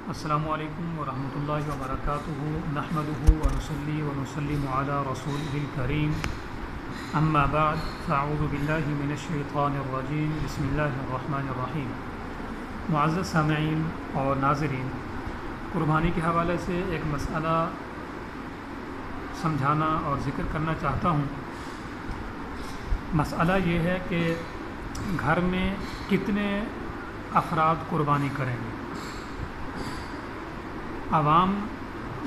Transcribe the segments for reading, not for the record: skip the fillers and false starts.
السلام علیکم ورحمۃ اللہ وبرکاتہ نحمدہ ونصلی ونسلم علی رسولہ الکریم اما بعد فاعوذ باللہ من الشیطان الرجیم بسم اللہ الرحمن الرحیم۔ معزز سامعین اور ناظرین، قربانی کے حوالے سے ایک مسئلہ سمجھانا اور ذکر کرنا چاہتا ہوں۔ مسئلہ یہ ہے کہ گھر میں کتنے افراد قربانی کریں گے۔ عوام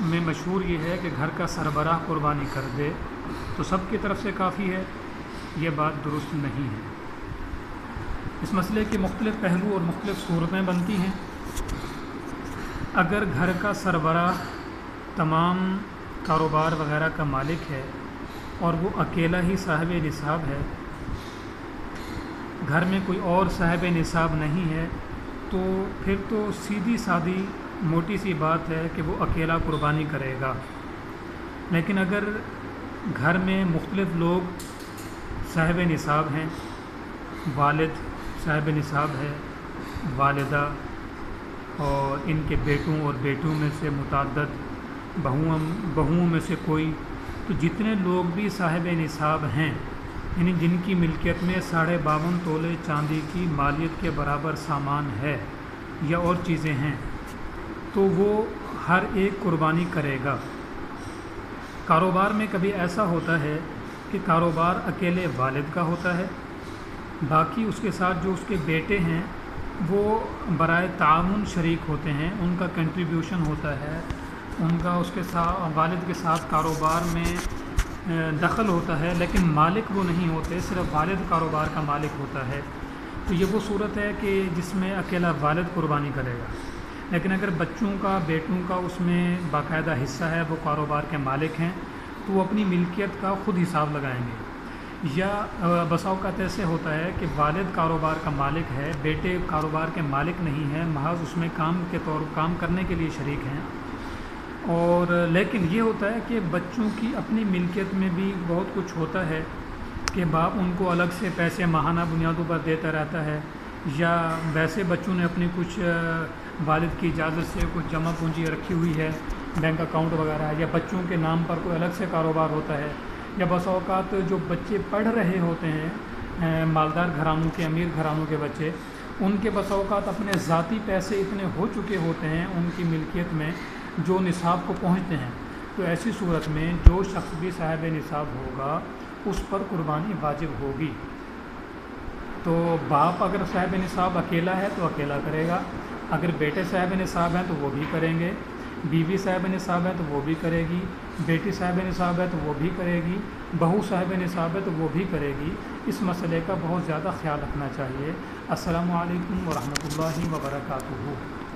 میں مشہور یہ ہے کہ گھر کا سربراہ قربانی کر دے تو سب کی طرف سے کافی ہے، یہ بات درست نہیں ہے۔ اس مسئلے کے مختلف پہلو اور مختلف صورتیں بنتی ہیں۔ اگر گھر کا سربراہ تمام کاروبار وغیرہ کا مالک ہے اور وہ اکیلا ہی صاحب نصاب ہے، گھر میں کوئی اور صاحب نصاب نہیں ہے، تو پھر تو سیدھی سادی موٹی سی بات ہے کہ وہ اکیلا قربانی کرے گا۔ لیکن اگر گھر میں مختلف لوگ صاحب نصاب ہیں، والد صاحب نصاب ہے، والدہ اور ان کے بیٹوں اور بیٹوں میں سے متعدد بہوؤں میں سے کوئی، تو جتنے لوگ بھی صاحب نصاب ہیں، یعنی جن کی ملکیت میں 52.5 تولے چاندی کی مالیت کے برابر سامان ہے یا اور چیزیں ہیں، تو وہ ہر ایک قربانی کرے گا۔ کاروبار میں کبھی ایسا ہوتا ہے کہ کاروبار اکیلے والد کا ہوتا ہے، باقی اس کے ساتھ جو اس کے بیٹے ہیں وہ برائے تعاون شریک ہوتے ہیں، ان کا کنٹریبیوشن ہوتا ہے، ان کا اس کے ساتھ والد کے ساتھ کاروبار میں دخل ہوتا ہے، لیکن مالک وہ نہیں ہوتے، صرف والد کاروبار کا مالک ہوتا ہے۔ تو یہ وہ صورت ہے کہ جس میں اکیلا والد قربانی کرے گا۔ لیکن اگر بچوں کا، بیٹوں کا اس میں باقاعدہ حصہ ہے، وہ کاروبار کے مالک ہیں، تو وہ اپنی ملکیت کا خود حساب لگائیں گے۔ یا بسا اوقات ایسے ہوتا ہے کہ والد کاروبار کا مالک ہے، بیٹے کاروبار کے مالک نہیں ہیں، محض اس میں کام کرنے کے لیے شریک ہیں، اور لیکن یہ ہوتا ہے کہ بچوں کی اپنی ملکیت میں بھی بہت کچھ ہوتا ہے کہ باپ ان کو الگ سے پیسے ماہانہ بنیادوں پر دیتا رہتا ہے، یا ویسے بچوں نے اپنی کچھ والد کی اجازت سے کچھ جمع پونجی رکھی ہوئی ہے، بینک اکاؤنٹ وغیرہ، یا بچوں کے نام پر کوئی الگ سے کاروبار ہوتا ہے، یا بس اوقات جو بچے پڑھ رہے ہوتے ہیں، مالدار گھرانوں کے، امیر گھرانوں کے بچے، ان کے بس اوقات اپنے ذاتی پیسے اتنے ہو چکے ہوتے ہیں ان کی ملکیت میں جو نصاب کو پہنچتے ہیں، تو ایسی صورت میں جو شخص بھی صاحب نصاب ہوگا اس پر قربانی واجب ہوگی۔ تو باپ اگر صاحب نصاب اکیلا ہے تو اکیلا کرے گا، اگر بیٹے صاحب نصاب ہیں تو وہ بھی کریں گے، بیوی صاحب نصاب ہے تو وہ بھی کرے گی، بیٹی صاحب نصاب ہے تو وہ بھی کرے گی، بہو صاحب نصاب ہے تو وہ بھی کرے گی۔ اس مسئلے کا بہت زیادہ خیال رکھنا چاہیے۔ السلام علیکم ورحمۃ اللہ وبرکاتہ۔